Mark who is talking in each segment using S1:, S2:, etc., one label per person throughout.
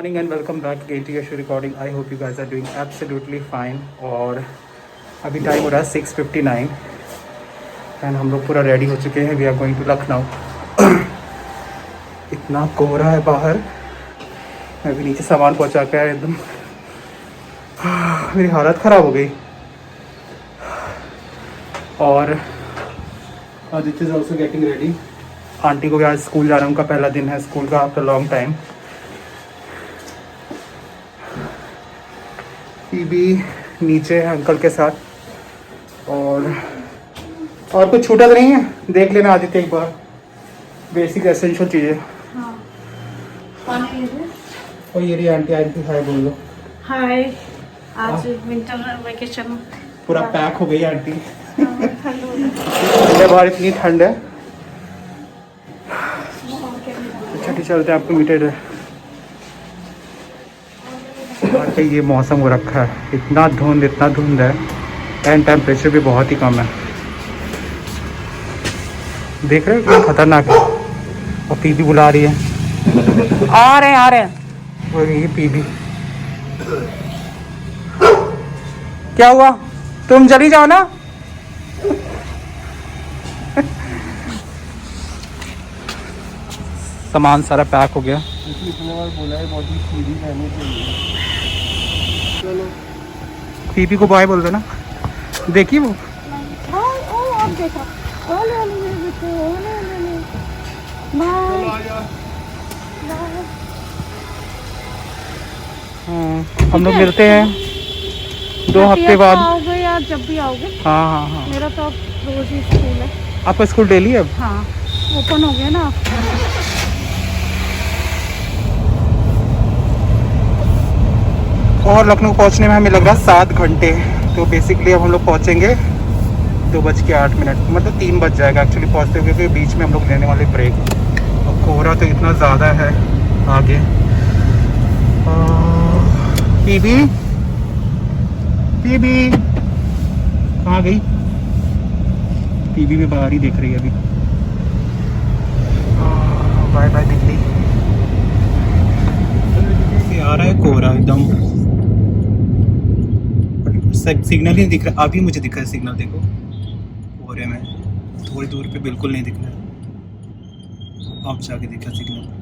S1: Morning and welcome back to KT Yashu recording. I hope you guys are doing absolutely fine. और अभी time हो रहा है 6:59 and हम लोग पूरा रेडी हो चुके हैं। We are going to Lucknow. इतना कोहरा है बाहर। मैं भी नीचे सामान पहुंचा के आया एकदम। मेरी हालत ख़राब हो गई। और Aditya is also getting ready. Aunty को भी आज स्कूल जाना है, उनका पहला दिन है स्कूल का आफ्टर लॉन्ग टाइम। भी नीचे है अंकल के साथ। और कुछ छूटा तो नहीं है, देख लेना आदित्य एक बार। बेसिक एसेंशियल चीज़ें। और ये रही आंटी। आंटी हाय बोल लो।
S2: हाय। आज विंटर वेकेशन
S1: पूरा पैक हो गई आंटी। बाहर इतनी ठंड है। अच्छा चलते हैं, आपको मीटेड पे ये मौसम हो रखा है। इतना धुंध है एंड टेम्परेचर भी बहुत ही कम है। देख रहे हो कितना खतरनाक है। और पीबी बुला रही है। आ रहे हैं। और ये पीबी क्या हुआ, तुम चली जाओ ना। सामान सारा पैक हो गया। बोला है बॉडी पीबी रहनी चाहिए। पीपी को बाय बोल दो ना। देखिए वो हम लोग मिलते हैं 2 हफ्ते बाद।
S2: आओगे या जब भी आओगे।
S1: हाँ।
S2: मेरा तो अब रोज ही स्कूल है।
S1: आपका स्कूल डेली है अब?
S2: हाँ, ओपन हो गया ना।
S1: और लखनऊ पहुंचने में हमें लग रहा है 7 घंटे। तो बेसिकली अब हम लोग पहुंचेंगे 2:08, मतलब 3 बज जाएगा एक्चुअली पहुंचते हुए, क्योंकि बीच में हम लोग लेने वाले ब्रेक। और कोहरा तो इतना ज़्यादा है आगे। पीबी कहाँ गई? पीबी भी बाहर ही देख रही है अभी। Bye bye Delhi. आ रहा है कोहरा एकदम। सिग्नल ही नहीं दिख रहा। अभी मुझे दिख रहा है सिग्नल, देखो कोहरे में थोड़ी दूर पे बिल्कुल नहीं दिख रहा है। अब जाके दिखा सिग्नल।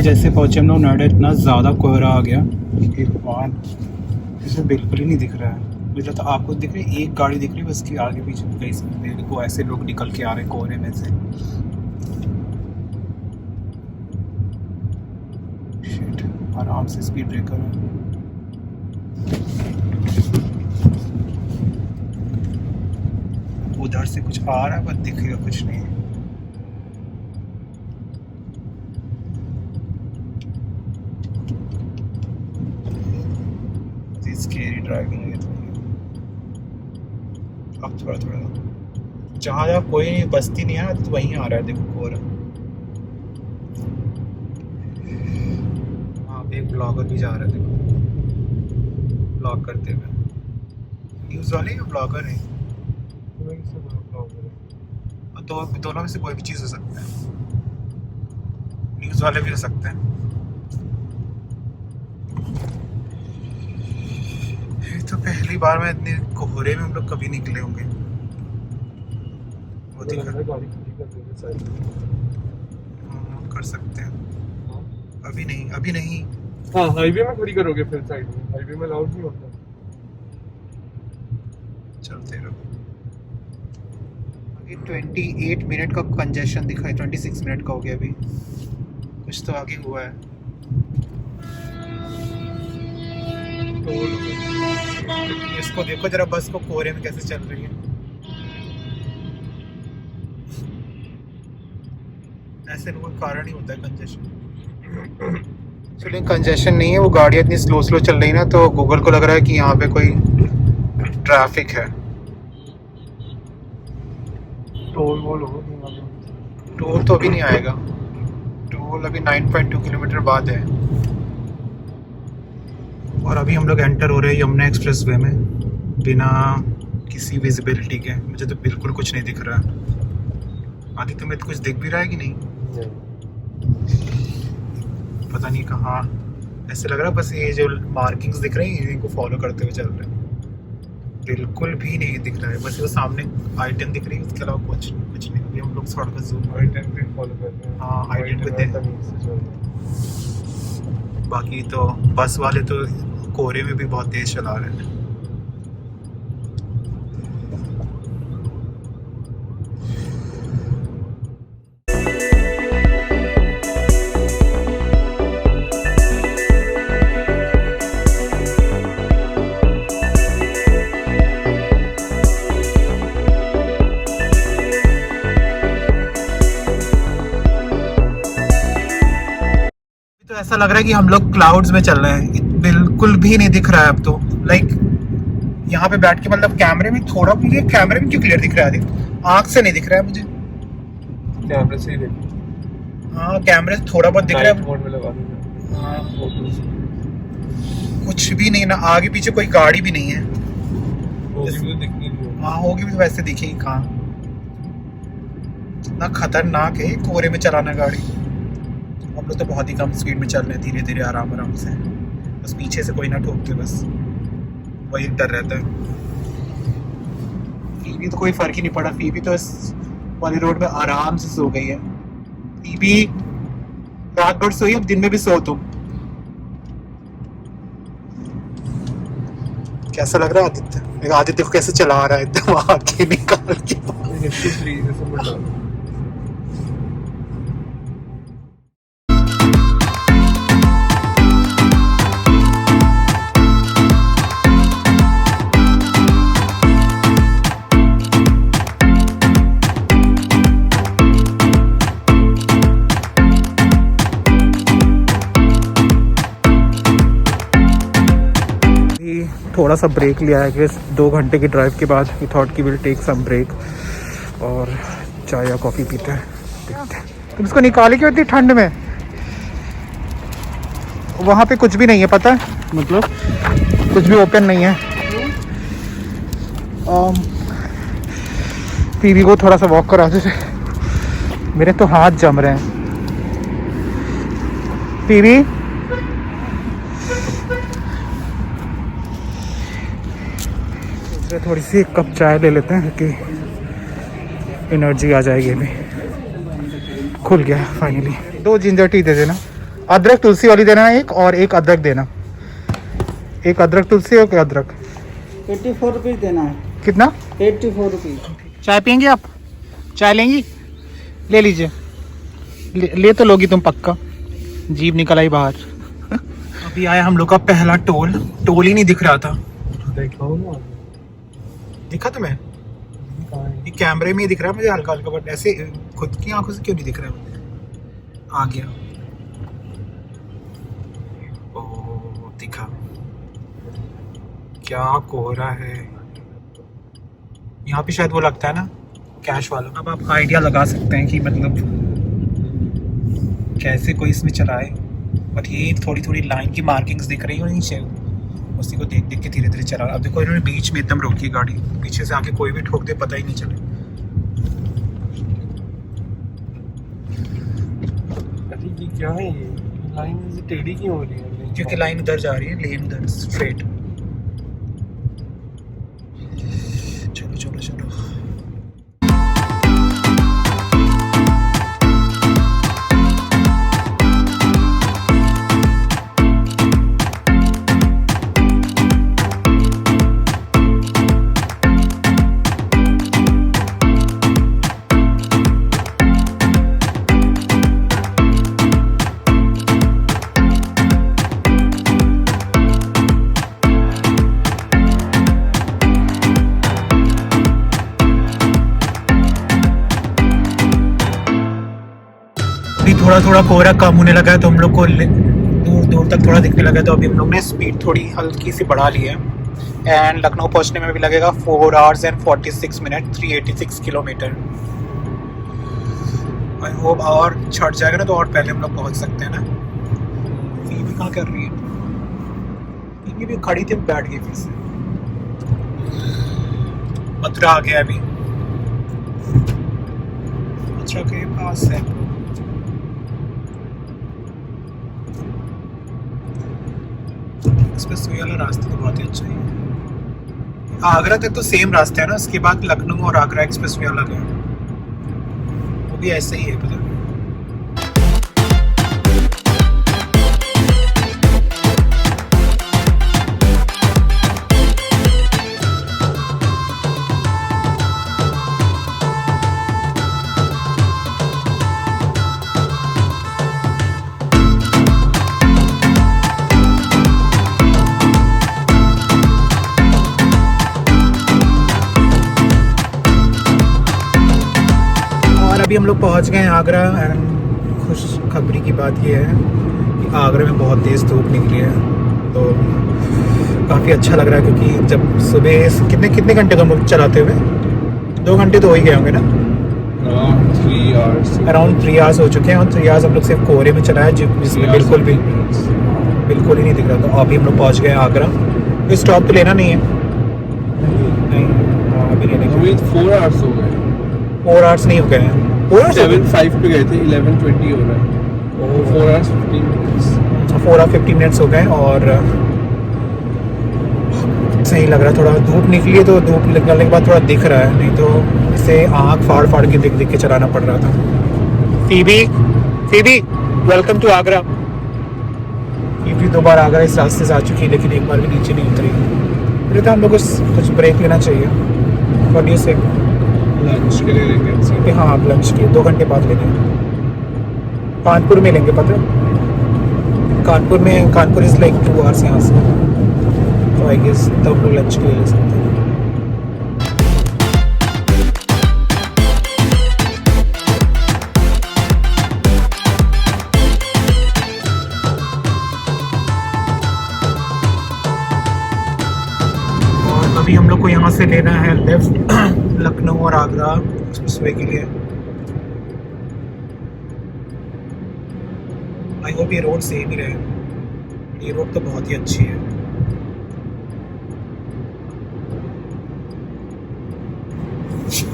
S1: जैसे पहुंचे हम लोग नोएडा, इतना ज़्यादा कोहरा आ गया कि भगवान, इसमें बिल्कुल ही नहीं दिख रहा है। मुझे तो आपको दिख रही है, एक गाड़ी दिख रही है बस की आगे पीछे। कहीं को ऐसे लोग निकल के आ रहे हैं कोहरे में से। शिट, आराम से स्पीड ब्रेकर है। उधर से कुछ आ रहा है पर दिखेगा कुछ नहीं। स्केरी ड्राइविंग है थोड़ी। अब थोड़ा जहाँ कोई बस्ती नहीं है तो वहीं आ रहा है, देखो कोहरा। वहाँ पे एक ब्लॉगर भी जा रहा है, देखो ब्लॉग करते हुए। न्यूज़ वाले या ब्लॉगर है? तो दोनों में से कोई भी चीज़ हो सकता है। न्यूज़ वाले भी हो सकते हैं। तो पहली बार में इतने कोहरे में हम लोग कभी निकले होंगे। कर सकते हैं। अभी नहीं।
S3: हाँ, हाईवे में खड़ी करोगे फिर साइड में। हाईवे में अलाउड नहीं होता।
S1: चलते रहो। आगे 28 मिनट का कंजेशन दिखा है। 26 मिनट का हो गया अभी। कुछ तो आगे हुआ है। इसको देखो जरा, बस को कोहरे में कैसे चल रही है। ऐसे कोई कारण ही होता है कंजेशन। चलिए कंजेशन नहीं है, वो गाड़ियाँ इतनी स्लो चल रही है ना, तो गूगल को लग रहा है कि यहाँ पे कोई ट्रैफिक है।
S3: टोल वोल हो।
S1: टोल तो अभी नहीं आएगा, टोल अभी 9.2 किलोमीटर बाद है। और अभी हम लोग एंटर हो रहे हैं यमुना एक्सप्रेस वे में बिना किसी विजिबिलिटी के। मुझे तो बिल्कुल कुछ नहीं दिख रहा। आदि तुम्हें तो कुछ दिख भी रहा है कि नहीं? पता नहीं कहाँ, ऐसे लग रहा है बस ये जो मार्किंग्स दिख रही हैं इनको फॉलो करते हुए चल रहे हैं। बिल्कुल भी नहीं दिख रहा है, बस वो सामने I-10 दिख रही है, उसके अलावा कुछ नहीं। अभी हम लोग थोड़ा सा जूम
S3: I-10 पे फॉलो कर रहे हैं।
S1: हाँ I-10 पे
S3: I-10 तमीज़ से चल रहे हैं।
S1: बाकी तो बस वाले तो कोहरे में भी बहुत तेज चला रहे हैं। तो ऐसा लग रहा है कि हम लोग क्लाउड्स में चल रहे हैं, बिल्कुल भी नहीं दिख रहा है अब तो। लाइक यहाँ पे बैठ के मतलब कैमरे में थोड़ा, मुझे कैमरे में क्यों क्लियर दिख रहा है, आँख से नहीं दिख रहा है मुझे।
S3: कैमरे से ही देखो।
S1: हाँ कैमरे से थोड़ा बहुत दिख रहा है।
S3: मोड में लगा दो।
S1: हाँ, कुछ भी नहीं ना, आगे पीछे कोई गाड़ी भी नहीं है।
S3: होगी भी तो दिखनी नहीं है।
S1: हाँ होगी भी, वैसे दिखेगी कहाँ। ना खतरनाक है कोहरे में चलाना गाड़ी। हम लोग तो बहुत ही कम स्पीड में चल रहे हैं, धीरे धीरे आराम आराम से, बस पीछे से कोई ना ठोक के, बस वही डर रहता है। फीबी तो कोई फर्क ही नहीं पड़ा, फीबी तो इस वाली रोड में आराम से सो गई है। फीबी रात भर सोई, अब दिन में भी सो तुम। कैसा लग रहा है आदित्य? आदित्य को कैसे चला रहा है एकदम आगे निकाल के। थोड़ा सा ब्रेक लिया है कि 2 घंटे की ड्राइव के बाद वी थॉट कि विल टेक सम ब्रेक और चाय या कॉफ़ी पीते हैं। देखते हैं। तुम इसको निकाले क्यों इतनी ठंड में? वहाँ पे कुछ भी नहीं है, पता है, मतलब कुछ भी ओपन नहीं है। पीवी को थोड़ा सा वॉक करा दे, मेरे तो हाथ जम रहे हैं। पीवी थोड़ी सी एक कप चाय ले लेते हैं क्योंकि एनर्जी आ जाएगी। अभी खुल गया फाइनली। 2 जिंजर टी दे देना, अदरक तुलसी वाली देना एक, और एक अदरक देना। एक अदरक तुलसी और एक अदरक।
S4: 84 रुपीज़ देना है।
S1: कितना?
S4: 84 रुपीज़।
S1: चाय पियेंगे आप? चाय लेंगी? ले लीजिए। ले तो लोगी तुम पक्का, जीभ निकल आई बाहर। अभी आया हम लोग का पहला टोल। टोल ही नहीं दिख रहा था।
S3: देखो ना,
S1: दिखा तुम्हें? ये कैमरे में ही दिख रहा है मुझे हल्का हल्का, बट ऐसे खुद की आंखों से क्यों नहीं दिख रहा है मुझे? आ गया। ओ दिखा, क्या कोहरा है यहाँ पे। शायद वो लगता है ना कैश वाला। अब आप आइडिया लगा सकते हैं कि मतलब कैसे कोई इसमें चलाए। बट ये थोड़ी थोड़ी लाइन की मार्किंग्स दिख रही हो नीचे, उसी को देख देख के धीरे धीरे चला। अब देखो इन्होंने बीच में एकदम रोकी गाड़ी, पीछे से आके कोई भी ठोक दे पता ही नहीं चले।
S3: अरे ये क्या है, ये लाइन से टेढ़ी क्यों हो रही है?
S1: क्योंकि लाइन उधर जा रही है, लेन उधर स्ट्रेट। चलो चलो चलो। थोड़ा थोड़ा कोहरा कम होने लगा है तो हम लोग को दूर दूर तक थोड़ा दिखने लगा है। तो अभी हम लोग ने स्पीड थोड़ी हल्की सी बढ़ा ली है। एंड लखनऊ पहुंचने में भी लगेगा 4 hours and 46 minutes, 386 kilometre. I hope और छट जाएगा ना तो और पहले हम लोग पहुंच सकते हैं ना। फीबी कहाँ कर रही है? फीबी भी खड़ी थी, बैठ गई फिर से। मथुरा आ गया अभी, मथुरा के पास है। एक्सप्रेसवे वाला रास्ता तो बहुत ही अच्छा है। आगरा तक तो सेम रास्ता है ना, उसके बाद लखनऊ और आगरा एक्सप्रेसवे अलग है, वो भी ऐसे ही है पता। अभी हम लोग पहुंच गए हैं आगरा एंड खुश खबरी की बात यह है कि आगरा में बहुत तेज़ धूप निकली है, तो काफ़ी अच्छा लग रहा है। क्योंकि जब सुबह कितने घंटे का मुल्क चलाते हुए 2 घंटे तो हो ही गए होंगे ना, अराउंड 3 आवर्स हो चुके हैं। और 3 आवर्स हम लोग सिर्फ कोहरे में चलाया जिसमें बिल्कुल ही नहीं दिख रहा था। अभी हम लोग पहुँच गए आगरा। तो स्टॉप तो लेना नहीं है, नहीं अभी नहीं लेंगे।
S3: 4 आवर्स हो गए,
S1: 4 आवर्स नहीं हो गए हैं,
S3: 7:05 पे गए थे, 11:20 हो रहा है। 4 hours 15 minutes,
S1: 4 hours 15 minutes हो गए। और सही लग रहा है, थोड़ा धूप निकली है तो धूप निकलने के बाद थोड़ा दिख रहा है, नहीं तो इसे आँख फाड़ के देख के चलाना पड़ रहा था। Phoebe welcome to Agra. Phoebe 2 बार आगरा इस रास्ते से आ चुकी है, लेकिन एक बार भी नीचे नहीं उतरी। मुझे तो हम लोग कुछ ब्रेक लेना चाहिए। व्हाट डू यू से?
S3: लंच के लिए लेंगे।
S1: हाँ आप लंच के 2 घंटे बाद लेंगे। कानपुर में लेंगे, पता है कानपुर इज़ लाइक 2 hours यहाँ से, तो आई गेस तब हम लोग लंच के लिए ले सकते हैं। और अभी हम लोग को यहाँ से लेना है लेफ्ट लखनऊ और आगरा एक्सप्रेसवे के लिए। आई होप ये रोड सेम ही रहे, ये रोड तो बहुत ही अच्छी है।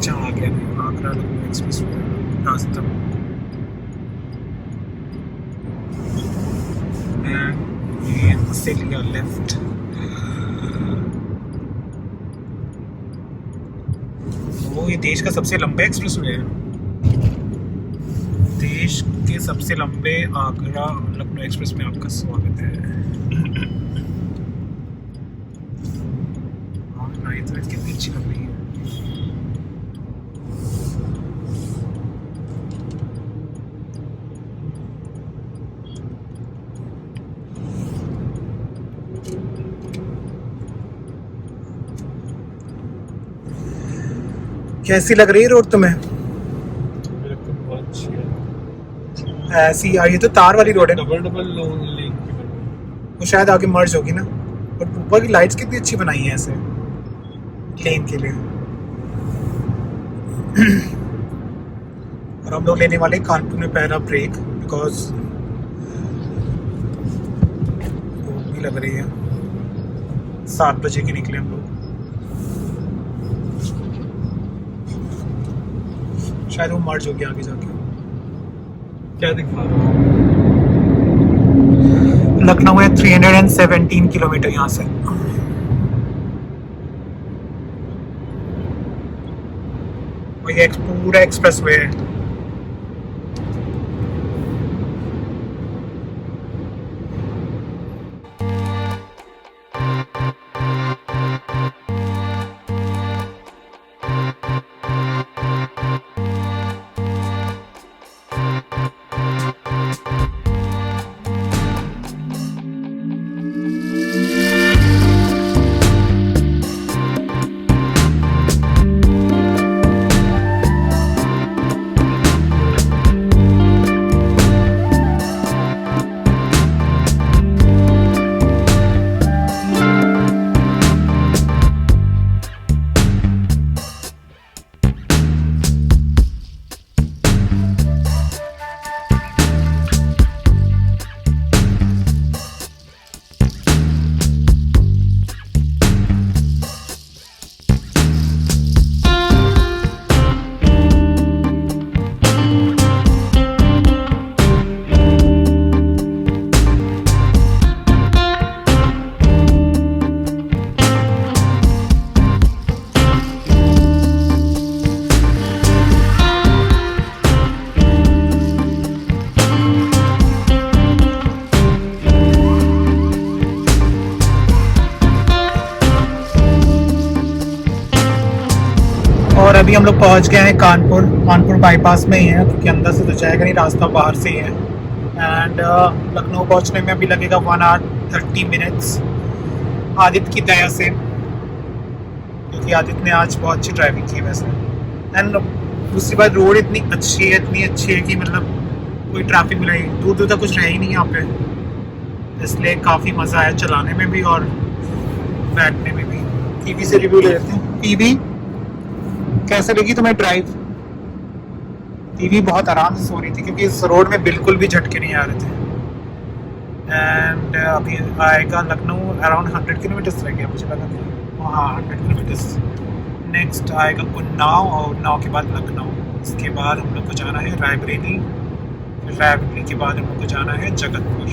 S1: जहाँ आ गया आगरा लखनऊ एक्सप्रेसवे रास्ता। ये से लिया लेफ्ट। वो ये देश का सबसे लंबा एक्सप्रेसवे है, देश के सबसे लंबे आगरा लखनऊ एक्सप्रेस में आपका स्वागत है। और नाइट में कितनी अच्छी लग रही है। कैसी लग रही है रोड तुम्हें? ऐसी ये तो तार वाली रोड है,
S3: डबल लेन
S1: वो शायद आगे मर्ज होगी ना। बट ऊपर की लाइट्स कितनी अच्छी बनाई है ऐसे लेन के लिए। और हम लोग लेने वाले कानपुर में पहला ब्रेक, बिकॉज भूख भी लग रही है। 7 बजे के निकले हम लोग, शायद वो मर्ज हो गया आगे जाके।
S3: क्या दिखा रहा हूँ?
S1: लखनऊ है 317 किलोमीटर यहाँ से। और ये पूरा एक्सप्रेस वे है। और अभी हम लोग पहुंच गए हैं कानपुर बाईपास में ही है, क्योंकि अंदर से तो जाएगा नहीं, रास्ता बाहर से ही है। एंड लखनऊ पहुंचने में अभी लगेगा 1 hour 30 minutes आदित्य की दया से, क्योंकि आदित्य ने आज बहुत अच्छी ड्राइविंग की वैसे। एंड दूसरी बात, रोड इतनी अच्छी है कि मतलब कोई ट्रैफिक मिला ही, दूर दूर तक कुछ रहा ही नहीं यहाँ पे, इसलिए काफ़ी मज़ा आया चलाने में भी और बैठने में भी। पीवी से रिव्यू ले लेते हैं। पीवी कैसे लगी तुम्हें ड्राइव? पीवी बहुत आराम से सो रही थी, क्योंकि इस रोड में बिल्कुल भी झटके नहीं आ रहे थे। एंड अभी आएगा लखनऊ अराउंड 100 किलोमीटर्स रह गया मुझे लगा था। हाँ 100 किलोमीटर्स। नेक्स्ट आएगा उन्नाव, और उन्नाव के बाद लखनऊ। इसके बाद हम लोग को जाना है रायबरेली, रायबरेली के बाद हम लोग को जाना है जगतपुर।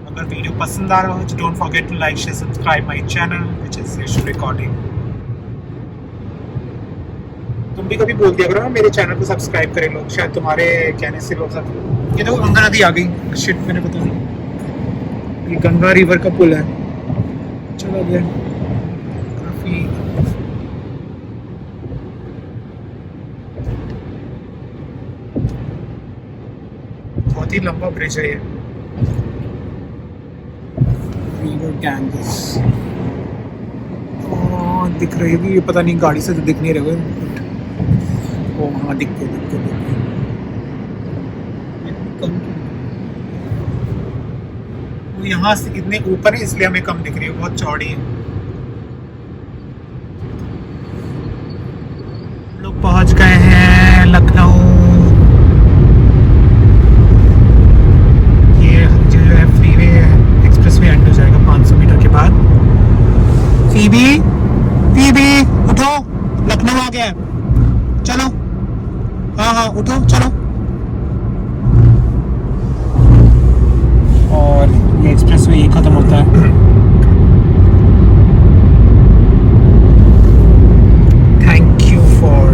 S1: अगर वीडियो पसंद आ रहा हो तो don't forget to like share subscribe my channel which is Yashu recording. तुम भी कभी बोल दिया करो ना मेरे चैनल को सब्सक्राइब करें लोग, शायद तुम्हारे कहने से लोग सब। ये देखो गंगा नदी आ गई, शिट मैंने पता नहीं, ये गंगा रिवर का पुल है। चलो गया काफी बहुत ही लंबा ब्रिज है ये, रिवर गैंजेस। दिख रही है, ये पता नहीं गाड़ी से तो दिख नहीं रहे। ओ हाँ दिख गए। वो यहाँ से इतने ऊपर है इसलिए हमें कम दिख रही है, बहुत चौड़ी है। लोग पहुंच गए हैं लखनऊ। ये जो है फ्रीवे एक्सप्रेसवे एंड हो जाएगा 500 मीटर के बाद। पीबी उठो, लखनऊ आ गया है, चलो। हाँ उठो चलो। और ये एक्सप्रेसवे ये खत्म होता है। Thank you for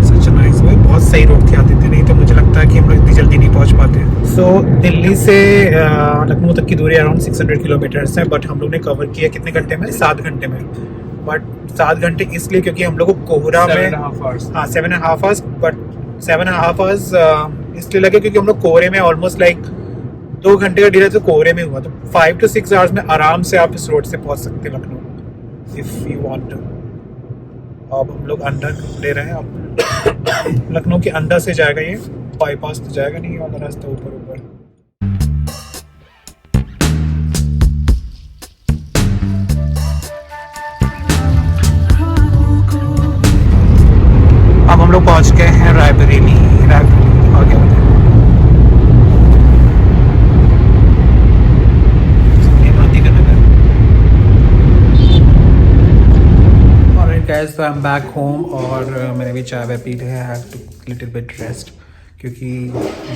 S1: such a nice way. बहुत सही रोड थी आदित्य, नहीं तो मुझे लगता है कि हम लोग इतनी जल्दी नहीं पहुंच पाते। सो दिल्ली से लखनऊ तक की दूरी अराउंड 600 किलोमीटर्स है, बट हम लोग ने कवर किया कितने घंटे में? 7 घंटे में। बट 7 घंटे इसलिए क्योंकि हम लोग को कोहरा में 7.5 hours, बट 7.5 hours इसलिए लगे क्योंकि हम लोग कोहरे में ऑलमोस्ट लाइक 2 घंटे का डिले तो कोहरे में हुआ। तो 5 to 6 hours में आराम से आप इस रोड से पहुंच सकते हैं Lucknow if you want to. अब हम लोग अंदर ले रहे हैं, अब लखनऊ के अंदर से जाएगा ये, बाईपास तो जाएगा नहीं वाला रास्ता ऊपर। अब हम लोग पहुंच गए हैं रायबरेली आ गया। Guys, so I'm back home और मैंने भी चाय पी ली है। I have to little bit rest, क्योंकि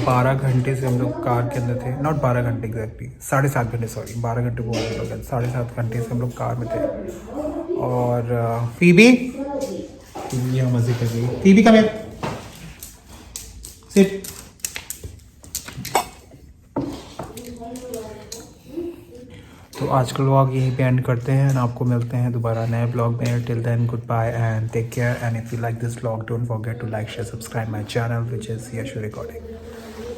S1: 12 घंटे से हम लोग कार के अंदर थे। नॉट 12 घंटे एग्जैक्टली, 7.5 घंटे, सॉरी 12 घंटे बोल रहे हैं, 7.5 घंटे से हम लोग कार में थे। और पीबी यहाँ मजे कर रही है। Phoebe come sit. तो आज का व्लॉग यहीं पे एंड करते हैं, और आपको मिलते हैं दोबारा नए ब्लॉग में। Till then good bye and take care, and if you like this vlog don't forget to like share subscribe my channel which is Yashu recording.